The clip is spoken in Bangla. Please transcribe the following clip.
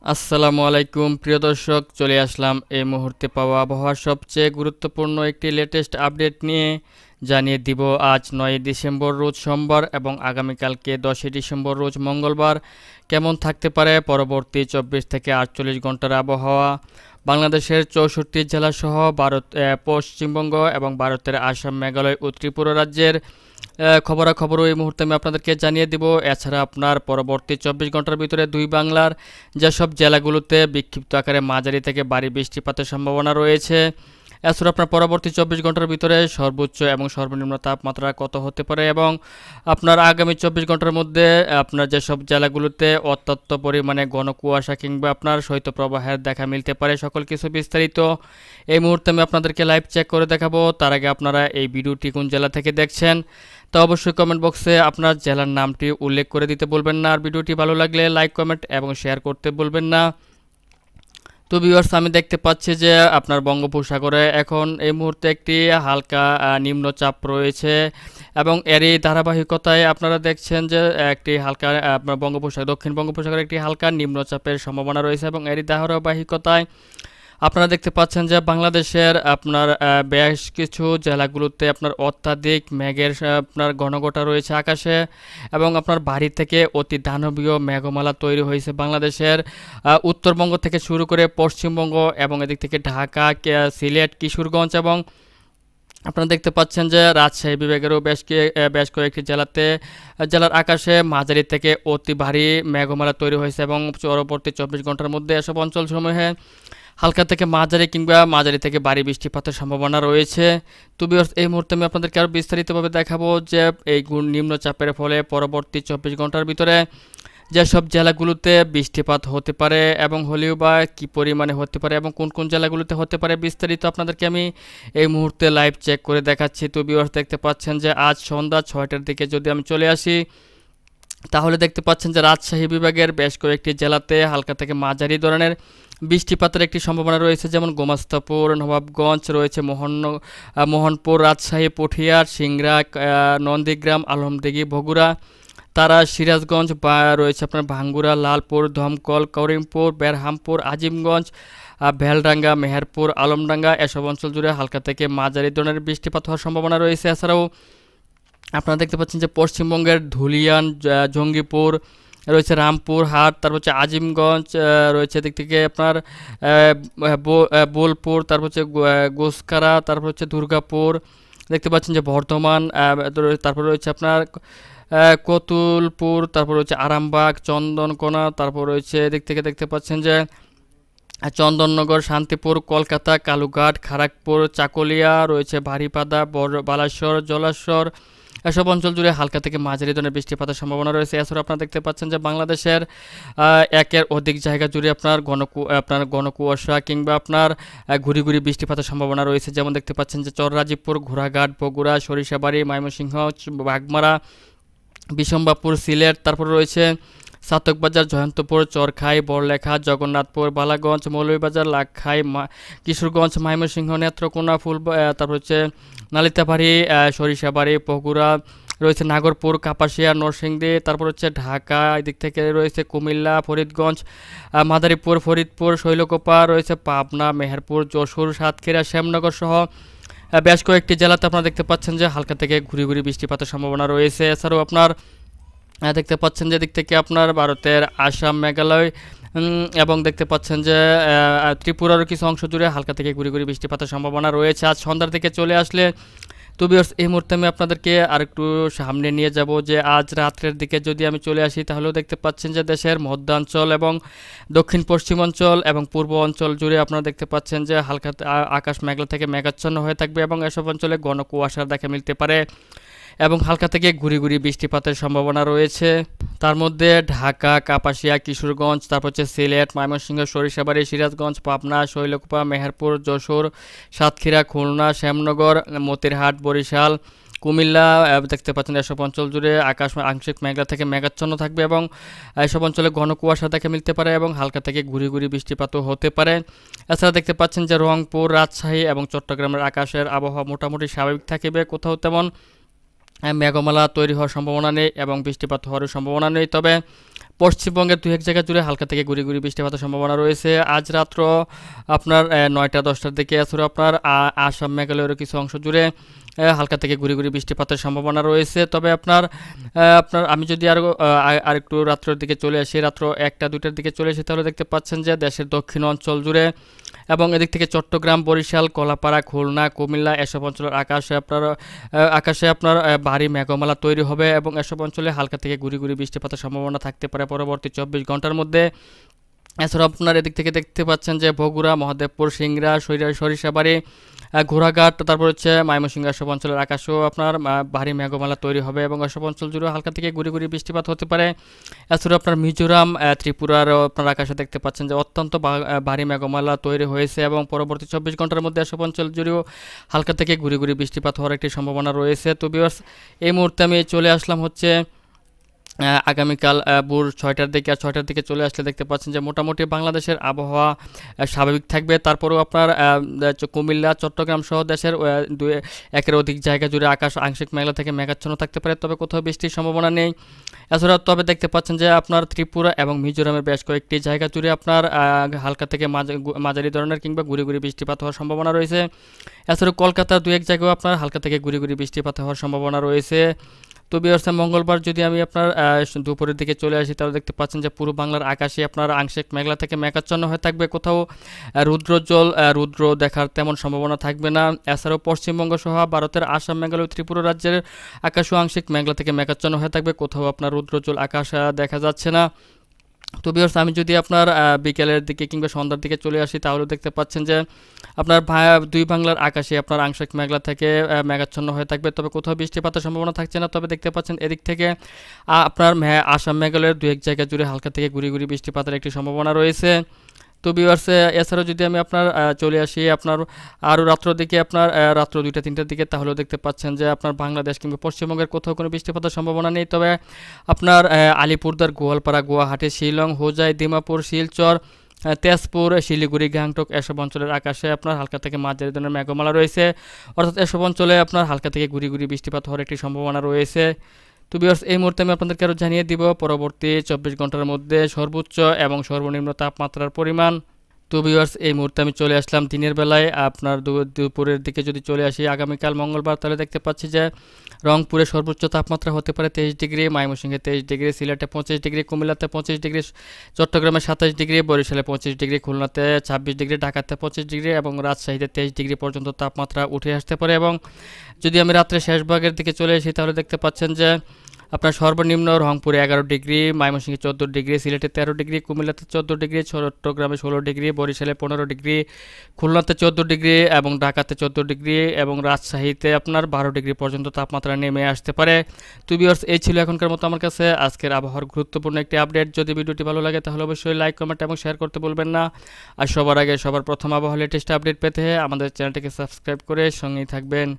আসসালামু আলাইকুম প্রিয় দর্শক, চলে আসলাম এই মুহূর্তে পাওয়া আবহাওয়ার সবচেয়ে গুরুত্বপূর্ণ একটি লেটেস্ট আপডেট নিয়ে। জানিয়ে দিব আজ ৯ ডিসেম্বর রোজ সোমবার এবং আগামীকালকে ১০ ডিসেম্বর রোজ মঙ্গলবার কেমন থাকতে পারে পরবর্তী ২৪ থেকে ৪৮ ঘন্টার আবহাওয়া। বাংলাদেশের ৬৪ জেলাসহ পশ্চিমবঙ্গ এবং ভারতের আসাম, মেঘালয় ও ত্রিপুরা রাজ্যের খবরাখবরও এই মুহূর্তে আমি আপনাদেরকে জানিয়ে দিব। এছাড়া আপনার পরবর্তী ২৪ ঘন্টার ভিতরে দুই বাংলার যেসব জেলাগুলোতে বিক্ষিপ্ত আকারে মাঝারি থেকে ভারী বৃষ্টিপাতের সম্ভাবনা রয়েছে। এছাড়া আপনার পরবর্তী ২৪ ঘন্টার ভিতরে সর্বোচ্চ এবং সর্বনিম্ন তাপমাত্রা কত হতে পারে এবং আপনার আগামী ২৪ ঘন্টার মধ্যে আপনার যেসব জেলাগুলোতে অত্যন্ত পরিমাণে ঘন কুয়াশা কিংবা আপনার শৈত্যপ্রবাহের দেখা মিলতে পারে, সকল কিছু বিস্তারিত এই মুহূর্তে আমি আপনাদেরকে লাইভ চেক করে দেখাবো। তার আগে আপনারা এই ভিডিওটি কোন জেলা থেকে দেখছেন তো অবশ্যই কমেন্ট বক্সে আপনার জেলার নামটি উল্লেখ করে দিতে বলবেন না। আর ভিডিওটি ভালো লাগলে লাইক, কমেন্ট এবং শেয়ার করতে বলবেন না। তো ভিউয়ার্স, আমি দেখতে পাচ্ছি যে আপনার বঙ্গোপসাগরে এখন এই মুহূর্তে একটি হালকা নিম্নচাপ রয়েছে এবং এরই ধারাবাহিকতায় আপনারা দেখছেন যে একটি হালকা আপনার দক্ষিণ বঙ্গোপসাগরে একটি হালকা নিম্নচাপের সম্ভাবনা রয়েছে এবং এরই ধারাবাহিকতায় আপনারা দেখতে পাচ্ছেন যে বাংলাদেশের আপনার বেশ কিছু জেলাগুলোতে আপনার অত্যাধিক মেঘের আপনার ঘনঘটা রয়েছে আকাশে এবং আপনার ভারী থেকে অতি দানবীয় মেঘমালা তৈরি হয়েছে বাংলাদেশের উত্তরবঙ্গ থেকে শুরু করে পশ্চিমবঙ্গ এবং এদিক থেকে ঢাকা, সিলেট, কিশোরগঞ্জ এবং আপনারা দেখতে পাচ্ছেন যে রাজশাহী বিভাগেরও বেশ কয়েকটি জেলার আকাশে মাঝারি থেকে অতি ভারী মেঘমালা তৈরি হয়েছে এবং পরবর্তী ২৪ ঘন্টার মধ্যে এসব অঞ্চলসমূহে হালকা থেকে মাঝারি কিংবা মাঝারি থেকে ভারী বৃষ্টিপাতের সম্ভাবনা রয়েছে। তো ভিউয়ার্স, এই মুহূর্তে আমি আপনাদেরকে আরও বিস্তারিতভাবে দেখাবো যে এই নিম্নচাপের ফলে পরবর্তী ২৪ ঘন্টার ভিতরে যেসব জেলাগুলোতে বৃষ্টিপাত হতে পারে এবং হলেও বা কী পরিমাণে হতে পারে এবং কোন কোন জেলাগুলোতে হতে পারে বিস্তারিত আপনাদেরকে আমি এই মুহূর্তে লাইভ চেক করে দেখাচ্ছি। তো ভিউয়ার্স, দেখতে পাচ্ছেন যে আজ সন্ধ্যা ৬টার দিকে যদি আমি চলে আসি তাহলে দেখতে পাচ্ছেন যে রাজশাহী বিভাগের বেশ কয়েকটি জেলাতে হালকা থেকে মাঝারি ধরনের বৃষ্টিপাতের একটি সম্ভাবনা রয়েছে, যেমন গোমাস্তাপুর, নবাবগঞ্জ রয়েছে, মোহনপুর, রাজশাহী, পুঠিয়ার, সিংড়া, নন্দীগ্রাম, আলমদিঘি, বগুড়া, তারা, সিরাজগঞ্জ রয়েছে আপনার ভাঙ্গুড়া, লালপুর, দমকল, করিমপুর, বেরহামপুর, আজিমগঞ্জ, ভেলডাঙ্গা, মেহেরপুর, আলমডাঙ্গা এসব অঞ্চল জুড়ে হালকা থেকে মাঝারি ধরনের বৃষ্টিপাত হওয়ার সম্ভাবনা রয়েছে। এছাড়াও আপনারা দেখতে পাচ্ছেন যে পশ্চিমবঙ্গের ধুলিয়ান, জঙ্গিপুর রয়েছে, রামপুরহাট, তারপর হচ্ছে আজিমগঞ্জ রয়েছে, এদিক থেকে আপনার বোলপুর, তারপর হচ্ছে গোসকারা, তারপর হচ্ছে দুর্গাপুর, দেখতে পাচ্ছেন যে বর্ধমান, তারপর রয়েছে আপনার কতুলপুর, তারপর রয়েছে আরামবাগ, চন্দনকোনা, তারপর রয়েছে এদিক থেকে দেখতে পাচ্ছেন যে চন্দননগর, শান্তিপুর, কলকাতা, কালুঘাট, খড়গপুর, চাকুলিয়া রয়েছে, বারিপাদা, বালাসর, জলাশর এসব অঞ্চল জুড়ে হালকা থেকে মাঝারি ধরনের বৃষ্টিপাতের সম্ভাবনা রয়েছে। এছাড়া আপনারা দেখতে পাচ্ছেন যে বাংলাদেশের একের অধিক জায়গা জুড়ে আপনার ঘন কুয়াশা কিংবা আপনার ঘুরি ঘুরি বৃষ্টিপাতের সম্ভাবনা রয়েছে, যেমন দেখতে পাচ্ছেন যে চররাজীবপুর, ঘোড়াঘাট, বগুড়া, সরিষাবাড়ি, ময়মনসিংহ, বাগমারা, বিশম্বাপুর, সিলেট, তারপর রয়েছে সাতকবাজার, জয়ন্তপুর, চরখাই, বড়লেখা, জগন্নাথপুর, বালাগঞ্জ, মৌলভীবাজার, লাখাই, কিশোরগঞ্জ, ময়মনসিংহ, নেত্রকোনা, তারপর হচ্ছে নালিতাবাড়ি, সরিষাবাড়ি, বগুড়া রয়েছে, নাগরপুর, কাপাসিয়া, নরসিংদী, তারপর হচ্ছে ঢাকা, এদিক থেকে রয়েছে কুমিল্লা, ফরিদগঞ্জ, মাদারীপুর, ফরিদপুর, শৈলকুপা রয়েছে, পাবনা, মেহেরপুর, যশোর, সাতক্ষীরা, শ্যামনগর সহ বেশ কয়েকটি জেলাতে আপনারা দেখতে পাচ্ছেন যে হালকা থেকে ঘুরি ঘুরি বৃষ্টিপাতের সম্ভাবনা রয়েছে। এছাড়াও আপনার দেখতে পাচ্ছেন যে দিক থেকে আপনার ভারতের আসাম, মেঘালয় এবং দেখতে পাচ্ছেন যে ত্রিপুরারও কিছু অংশ জুড়ে হালকা থেকে ঘুরি ঘুরি বৃষ্টিপাতের সম্ভাবনা রয়েছে আজ সন্ধ্যার দিকে চলে আসলে। তো ভিউয়ার্স, এই মুহূর্তে আমি আপনাদেরকে আরেকটু সামনে নিয়ে যাব যে আজ রাত্রের দিকে যদি আমি চলে আসি তাহলেও দেখতে পাচ্ছেন যে দেশের মধ্যাঞ্চল এবং দক্ষিণ পশ্চিমাঞ্চল এবং পূর্ব অঞ্চল জুড়ে আপনারা দেখতে পাচ্ছেন যে হালকা আকাশ মেঘলা থেকে মেঘাচ্ছন্ন হয়ে থাকবে এবং এসব অঞ্চলে ঘন কুয়াশার দেখা মিলতে পারে এবং হালকা থেকে ঘুরি ঘুরি বৃষ্টিপাতের সম্ভাবনা রয়েছে। তার মধ্যে ঢাকা, কাপাসিয়া, কিশোরগঞ্জ, তারপর হচ্ছে সিলেট, ময়মনসিংহ, সরিষাবাড়ি, সিরাজগঞ্জ, পাবনা, শৈলকুপা, মেহেরপুর, যশোর, সাতক্ষীরা, খুলনা, শ্যামনগর, মতিরহাট, বরিশাল, কুমিল্লা দেখতে পাচ্ছেন এসব অঞ্চল জুড়ে আকাশ আংশিক মেঘলা থেকে মেঘাচ্ছন্ন থাকবে এবং এসব অঞ্চলে ঘন কুয়াশা দেখা মিলতে পারে এবং হালকা থেকে ঘুরি ঘুরি বৃষ্টিপাতও হতে পারে। এছাড়া দেখতে পাচ্ছেন যে রংপুর, রাজশাহী এবং চট্টগ্রামের আকাশের আবহাওয়া মোটামুটি স্বাভাবিক থাকবে, কোথাও তেমন মেঘমালা তৈরি হওয়ার সম্ভাবনা নেই এবং বৃষ্টিপাত হওয়ার সম্ভাবনা নেই। তবে পশ্চিমবঙ্গের 2-1 জায়গা জুড়ে হালকা থেকে গুড়ি গুড়ি বৃষ্টিপাতের সম্ভাবনা রয়েছে। আজ রাত্র আপনার 9টা-10টার দিকে এছাড়াও আপনার আসাম মেঘালয়ের কিছু অংশ জুড়ে হালকা থেকে গুড়ি গুড়ি বৃষ্টিপাতের সম্ভাবনা রয়েছে। তবে আপনার আমি যদি আরেকটু রাত্রের দিকে চলে আসি, রাত্র 1টা-2টার দিকে চলে আসি, তাহলে দেখতে পাচ্ছেন যে দেশের দক্ষিণ অঞ্চল জুড়ে এবং এদিক থেকে চট্টগ্রাম, বরিশাল, কলাপাড়া, খুলনা, কুমিল্লা এসব অঞ্চলের আকাশে আপনার ভারী মেঘমালা তৈরি হবে এবং এসব অঞ্চলে হালকা থেকে গুড়ি গুড়ি বৃষ্টিপাতের সম্ভাবনা থাকতে পারে পরবর্তী 24 ঘন্টার মধ্যে। এছাড়াও আপনার এদিক থেকে দেখতে পাচ্ছেন যে বগুড়া, মহাদেবপুর, সিংড়া, সরিষাবাড়ি, ঘোড়াঘাট, তারপর হচ্ছে ময়মনসিংহ এসব অঞ্চলের আকাশেও আপনার ভারী মেঘমালা তৈরি হবে এবং এসব অঞ্চল জুড়ে হালকা থেকে গুড়ি গুড়ি বৃষ্টিপাত হতে পারে। এছাড়াও আপনার মিজোরাম, ত্রিপুরারও আপনার আকাশে দেখতে পাচ্ছেন যে অত্যন্ত ভারী মেঘমালা তৈরি হয়েছে এবং পরবর্তী 24 ঘন্টার মধ্যে এসব অঞ্চল জুড়েও হালকা থেকে গুড়ি গুড়ি বৃষ্টিপাত হওয়ার একটি সম্ভাবনা রয়েছে। তো ভিউয়ার্স, এই মুহূর্তে আমি চলে আসলাম হচ্ছে আগামীকাল ভোর 6টার দিকে। আর 6টার দিকে চলে আসলে দেখতে পাচ্ছেন যে মোটামুটি বাংলাদেশের আবহাওয়া স্বাভাবিক থাকবে। তারপরেও আপনার কুমিল্লা, চট্টগ্রাম সহ দেশের 1-এর অধিক জায়গা জুড়ে আকাশ আংশিক মেঘলা থেকে মেঘাচ্ছন্ন থাকতে পারে, তবে কোথাও বৃষ্টির সম্ভাবনা নেই। এছাড়াও তবে দেখতে পাচ্ছেন যে আপনার ত্রিপুরা এবং মিজোরামের বেশ কয়েকটি জায়গা জুড়ে আপনার হালকা থেকে মাঝারি ধরনের কিংবা গুড়ি গুড়ি বৃষ্টিপাত হওয়ার সম্ভাবনা রয়েছে। এছাড়াও কলকাতার 2-1 জায়গায় আপনার হালকা থেকে গুড়ি গুড়ি বৃষ্টিপাত হওয়ার সম্ভাবনা রয়েছে। তো ভিউয়ার্স, মঙ্গলবার যদি আমি আপনার দুপুরের দিকে চলে আসি, তাহলে দেখতে পাচ্ছেন যে পুরো বাংলার আকাশে আপনার আংশিক মেঘলা থেকে মেঘাচ্ছন্ন হয়ে থাকবে, কোথাও রুদ্র দেখার তেমন সম্ভাবনা থাকবে না। এছাড়াও পশ্চিমবঙ্গ সহ ভারতের আসাম, মেঘালয়, ত্রিপুরা রাজ্যের আকাশও আংশিক মেঘলা থেকে মেঘাচ্ছন্ন হয়ে থাকবে, কোথাও আপনার রুদ্রোজ্জ্বল আকাশ দেখা যাচ্ছে না। তো ভিউয়ার্স, আমি যদি আপনার বিকেলের দিকে কিংবা সন্ধ্যার দিকে চলে আসি, তাহলে দেখতে পাচ্ছেন যে আপনার দুই বাংলার আকাশে আপনার আংশিক মেঘলা থেকে মেঘাচ্ছন্ন হয়ে থাকবে, তবে কোথাও বৃষ্টিপাতের সম্ভাবনা থাকছে না। তবে দেখতে পাচ্ছেন এদিক থেকে আপনার আসাম, মেঘালয়ের 2-1 জায়গা জুড়ে হালকা থেকে গুড়ি গুড়ি বৃষ্টিপাতের একটি সম্ভাবনা রয়েছে। তো ভিউয়ার্স, এছাড়াও যদি আমি আপনার চলে আসি আপনার আরও রাত্রের দিকে, আপনার রাত্র 2টা-3টার দিকে, তাহলেও দেখতে পাচ্ছেন যে আপনার বাংলাদেশ কিংবা পশ্চিমবঙ্গের কোথাও কোনো বৃষ্টিপাতের সম্ভাবনা নেই। তবে আপনার আলিপুরদুয়ার, গোয়ালপাড়া, গুয়াহাটি, শিলং, হোজাই, দিমাপুর, শিলচর, তেজপুর, শিলিগুড়ি, গ্যাংটক এসব অঞ্চলের আকাশে আপনার হালকা থেকে মাঝারি ধরনের মেঘমালা রয়েছে, অর্থাৎ এসব অঞ্চলে আপনার হালকা থেকে গুড়ি গুড়ি বৃষ্টিপাত হওয়ার একটি সম্ভাবনা রয়েছে। তো ভিউয়ার্স, এই মুহূর্তে আমি আপনাদেরকে আরও জানিয়ে দিব পরবর্তী 24 ঘন্টার মধ্যে সর্বোচ্চ এবং সর্বনিম্ন তাপমাত্রার পরিমাণ। তো ভিউয়ার্স, এই মুহূর্তে আমি চলে আসলাম দিনের বেলায়। আপনার দুপুরের দিকে যদি চলে আসি আগামীকাল মঙ্গলবার, তাহলে দেখতে পাচ্ছি যে রংপুরে সর্বোচ্চ তাপমাত্রা হতে পারে 23 ডিগ্রি, ময়মনসিংহে 23 ডিগ্রি, সিলেটে 25 ডিগ্রি, কুমিল্লাতে 25 ডিগ্রি, চট্টগ্রামে 27 ডিগ্রি, বরিশালে 25 ডিগ্রি, খুলনাতে 26 ডিগ্রি, ঢাকাতে 25 ডিগ্রি এবং রাজশাহীতে 23 ডিগ্রি পর্যন্ত তাপমাত্রা উঠে আসতে পারে। এবং যদি আমি রাত্রে শেষ ভাগের দিকে চলে আসি, তাহলে দেখতে পাচ্ছেন যে আপনার সর্বনিম্ন রংপুরে 11 ডিগ্রি, ময়মনসিংহে 14 ডিগ্রি, সিলেটে 13 ডিগ্রি, কুমিল্লাতে 14 ডিগ্রি, চট্টগ্রামে 16 ডিগ্রি, বরিশালে 15 ডিগ্রি, খুলনাতে 14 ডিগ্রি এবং ঢাকাতে 14 ডিগ্রি এবং রাজশাহীতে আপনার 12 ডিগ্রি পর্যন্ত তাপমাত্রা নেমে আসতে পারে। তো ভিউয়ার্স, এই ছিল এখনকার মতো আমার কাছে আজকের আবহাওয়ার গুরুত্বপূর্ণ একটি আপডেট। যদি ভিডিওটি ভালো লাগে তাহলে অবশ্যই লাইক, কমেন্ট এবং শেয়ার করতে ভুলবেন না। আর সবার আগে সবার প্রথম আবহাওয়া লেটেস্ট আপডেট পেতে আমাদের চ্যানেলটিকে সাবস্ক্রাইব করে সঙ্গেই থাকবেন।